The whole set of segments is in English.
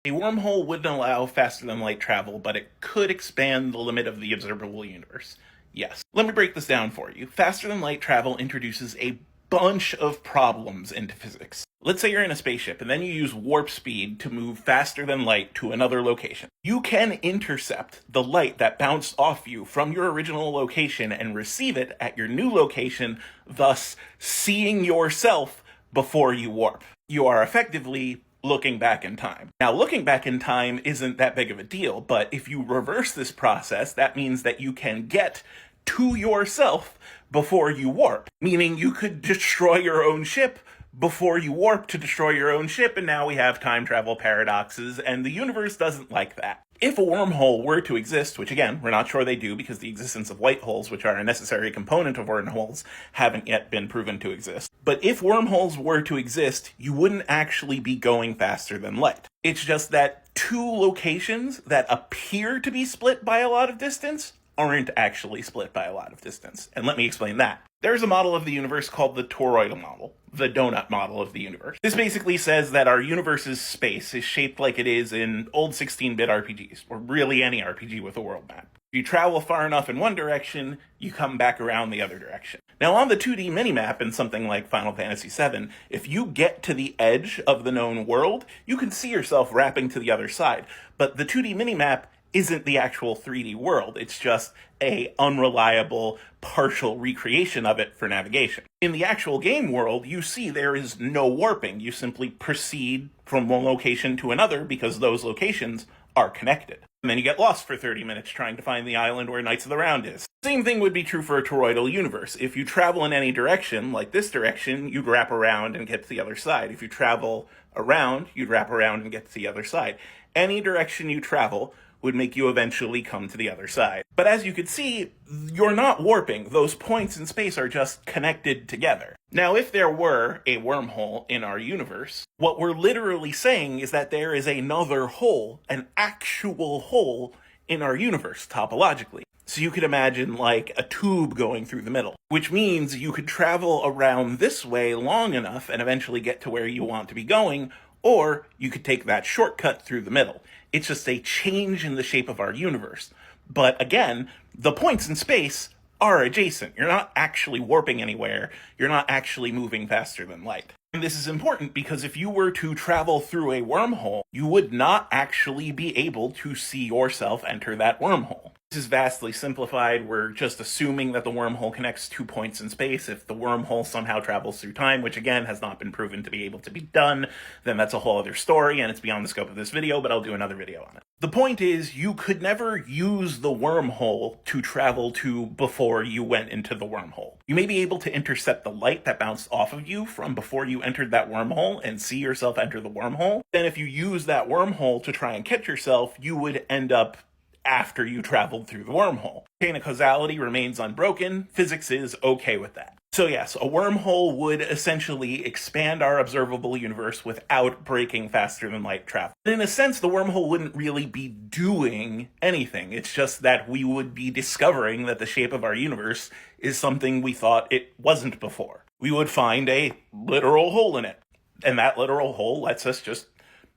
A wormhole wouldn't allow faster than light travel, but it could expand the limit of the observable universe. Yes. Let me break this down for you. Faster than light travel introduces a bunch of problems into physics. Let's say you're in a spaceship and then you use warp speed to move faster than light to another location. You can intercept the light that bounced off you from your original location and receive it at your new location, thus seeing yourself before you warp. You are effectively looking back in time. Now, looking back in time isn't that big of a deal, but if you reverse this process, that means that you can get to yourself before you warp, meaning you could destroy your own ship before you warp to destroy your own ship, and now we have time travel paradoxes, and the universe doesn't like that. If a wormhole were to exist, which again, we're not sure they do because the existence of white holes, which are a necessary component of wormholes, haven't yet been proven to exist. But if wormholes were to exist, you wouldn't actually be going faster than light. It's just that two locations that appear to be split by a lot of distance aren't actually split by a lot of distance. And let me explain that. There's a model of the universe called the toroidal model, the donut model of the universe. This basically says that our universe's space is shaped like it is in old 16-bit RPGs, or really any RPG with a world map. If you travel far enough in one direction, you come back around the other direction. Now, on the 2D minimap in something like Final Fantasy VII, if you get to the edge of the known world, you can see yourself wrapping to the other side. But the 2D minimap isn't the actual 3D world. It's just a unreliable, partial recreation of it for navigation. In the actual game world, you see there is no warping. You simply proceed from one location to another because those locations are connected. And then you get lost for 30 minutes trying to find the island where Knights of the Round is. Same thing would be true for a toroidal universe. If you travel in any direction, like this direction, you'd wrap around and get to the other side. If you travel around, you'd wrap around and get to the other side. Any direction you travel would make you eventually come to the other side. But as you can see, you're not warping. Those points in space are just connected together. Now, if there were a wormhole in our universe, what we're literally saying is that there is another hole, an actual hole in our universe, topologically. So you could imagine like a tube going through the middle, which means you could travel around this way long enough and eventually get to where you want to be going, or you could take that shortcut through the middle. It's just a change in the shape of our universe. But again, the points in space are adjacent. You're not actually warping anywhere. You're not actually moving faster than light. And this is important because if you were to travel through a wormhole, you would not actually be able to see yourself enter that wormhole. This is vastly simplified. We're just assuming that the wormhole connects 2 points in space. If the wormhole somehow travels through time, which again has not been proven to be able to be done, then that's a whole other story and it's beyond the scope of this video, but I'll do another video on it. The point is, you could never use the wormhole to travel to before you went into the wormhole. You may be able to intercept the light that bounced off of you from before you entered that wormhole and see yourself enter the wormhole. Then if you use that wormhole to try and catch yourself, you would end up after you traveled through the wormhole. Chain of causality remains unbroken. Physics is okay with that. So yes, a wormhole would essentially expand our observable universe without breaking faster than light travel. In a sense, the wormhole wouldn't really be doing anything. It's just that we would be discovering that the shape of our universe is something we thought it wasn't before. We would find a literal hole in it. And that literal hole lets us just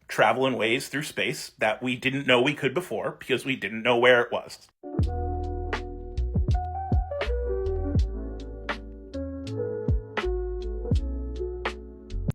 travel in ways through space that we didn't know we could before because we didn't know where it was.